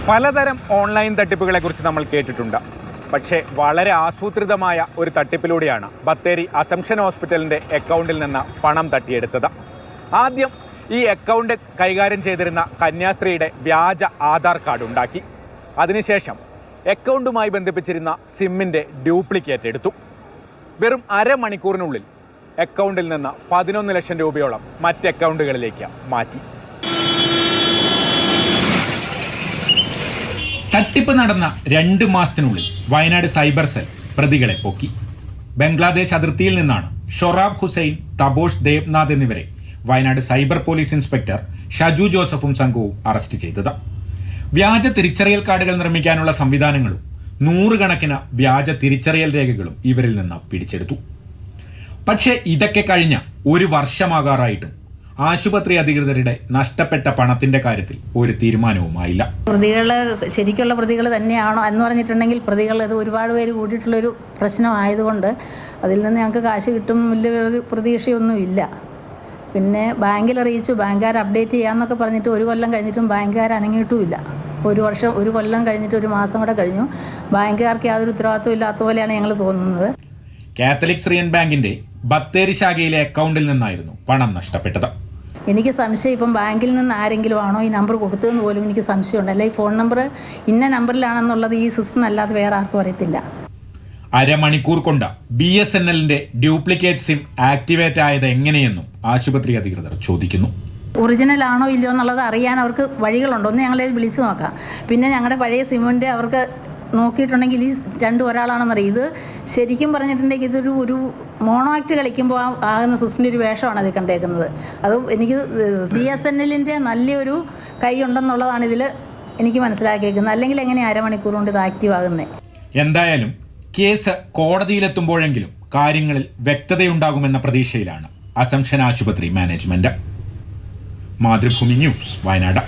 പലതരം ഓൺലൈൻ തട്ടിപ്പുകളെക്കുറിച്ച് നമ്മൾ കേട്ടിട്ടുണ്ട്. പക്ഷേ വളരെ ആസൂത്രിതമായ ഒരു തട്ടിപ്പിലൂടെയാണ് ബത്തേരി അസംഷൻ ഹോസ്പിറ്റലിൻ്റെ അക്കൗണ്ടിൽ നിന്ന് പണം തട്ടിയെടുത്തത്. ആദ്യം ഈ അക്കൗണ്ട് കൈകാര്യം ചെയ്തിരുന്ന കന്യാസ്ത്രീയുടെ വ്യാജ ആധാർ കാർഡ് ഉണ്ടാക്കി. അതിനുശേഷം അക്കൗണ്ടുമായി ബന്ധിപ്പിച്ചിരുന്ന സിമ്മിൻ്റെ ഡ്യൂപ്ലിക്കേറ്റ് എടുത്തു. വെറും അരമണിക്കൂറിനുള്ളിൽ അക്കൗണ്ടിൽ നിന്ന് 11 ലക്ഷം രൂപയോളം മറ്റ് അക്കൗണ്ടുകളിലേക്ക് മാറ്റി. തട്ടിപ്പ് നടന്ന 2 മാസത്തിനുള്ളിൽ വയനാട് സൈബർ സെൽ പ്രതികളെ പോക്കി. ബംഗ്ലാദേശ് അതിർത്തിയിൽ നിന്നാണ് ഷൊറാബ് ഹുസൈൻ, തബോഷ് ദേവ്നാഥ് എന്നിവരെ Wayanad cyber police inspector Shaju ജോസഫും സംഘവും അറസ്റ്റ് ചെയ്തത്. വ്യാജ തിരിച്ചറിയൽ കാർഡുകൾ നിർമ്മിക്കാനുള്ള സംവിധാനങ്ങളും 100 കണക്കിന് വ്യാജ തിരിച്ചറിയൽ രേഖകളും ഇവരിൽ നിന്ന് പിടിച്ചെടുത്തു. പക്ഷേ ഇതൊക്കെ കഴിഞ്ഞ 1 വർഷമാകാറായിട്ടും ആശുപത്രി അധികൃതരുടെ നഷ്ടപ്പെട്ട പണത്തിന്റെ കാര്യത്തിൽ ഒരു തീരുമാനവുമായില്ല. ശരിക്കുള്ള പ്രതികൾ തന്നെയാണോ എന്ന് പറഞ്ഞിട്ടുണ്ടെങ്കിൽ പ്രതികൾ അത് ഒരുപാട് പേര് കൂടിയിട്ടുള്ളൊരു പ്രശ്നമായതുകൊണ്ട് അതിൽ നിന്ന് ഞങ്ങൾക്ക് കാശ് കിട്ടും വലിയ പ്രതീക്ഷയൊന്നുമില്ല. പിന്നെ ബാങ്കിൽ അറിയിച്ചു, ബാങ്കുകാർ അപ്ഡേറ്റ് ചെയ്യാമെന്നൊക്കെ പറഞ്ഞിട്ട് 1 കൊല്ലം കഴിഞ്ഞിട്ടും ബാങ്കുകാർ അനങ്ങിയിട്ടുമില്ല. 1 കൊല്ലം കഴിഞ്ഞിട്ട് 1 മാസം കൂടെ കഴിഞ്ഞു. ബാങ്കുകാർക്ക് യാതൊരു ഉത്തരവാദിത്വം ഇല്ലാത്ത പോലെയാണ് ഞങ്ങൾ തോന്നുന്നത്. കാത്തലിക് സിറിയൻ ബാങ്കിന്റെ ബത്തേരി ശാഖയിലെ അക്കൗണ്ടിൽ നിന്നായിരുന്നു പണം നഷ്ടപ്പെട്ടത്. എനിക്ക് സംശയം ഇപ്പം ബാങ്കിൽ നിന്ന് ആരെങ്കിലും ആണോ ഈ നമ്പർ കൊടുത്തതെന്ന് പോലും എനിക്ക് സംശയമുണ്ട്. അല്ല, ഈ ഫോൺ നമ്പർ ഇന്ന നമ്പറിലാണെന്നുള്ളത് ഈ സിസ്റ്റം അല്ലാതെ വേറെ ആർക്കും അറിയത്തില്ല. അരമണിക്കൂർ കൊണ്ട് BSNLന്റെ ഡ്യൂപ്ലിക്കേറ്റ് സിം ആക്ടിവേറ്റ് ആയത് എങ്ങനെയെന്നും ആശുപത്രി അധികൃതർ ചോദിക്കുന്നു. ഒറിജിനൽ ആണോ ഇല്ലയോ എന്നുള്ളത് അറിയാൻ അവർക്ക് വഴികളുണ്ട്. ഒന്ന് ഞങ്ങളെ വിളിച്ചു നോക്കാം. പിന്നെ ഞങ്ങളുടെ പഴയ സിമ്മിൻ്റെ അവർക്ക് നോക്കിയിട്ടുണ്ടെങ്കിൽ ഈ 2 ഒരാളാണെന്നറിയാം. ഇത് ശരിക്കും പറഞ്ഞിട്ടുണ്ടെങ്കിൽ ഇതൊരു മോണോ ആക്ട് കളിക്കുമ്പോൾ ആകുന്ന സിസ്റ്റിൻ്റെ ഒരു വേഷമാണ് അത് കണ്ടേക്കുന്നത്. അത് എനിക്ക് BSNLന്റെ നല്ലൊരു കൈ ഉണ്ടെന്നുള്ളതാണ് ഇതിൽ എനിക്ക് മനസ്സിലാക്കിയേക്കുന്നത്. അല്ലെങ്കിൽ എങ്ങനെ അരമണിക്കൂർ കൊണ്ട് ഇത് ആക്റ്റീവ് ആകുന്നത്? എന്തായാലും കേസ് കോടതിയിലെത്തുമ്പോഴെങ്കിലും കാര്യങ്ങളിൽ വ്യക്തതയുണ്ടാകുമെന്ന പ്രതീക്ഷയിലാണ് അസംഷൻ ആശുപത്രി മാനേജ്മെന്റ്. മാതൃഭൂമി ന്യൂസ്, വയനാട്.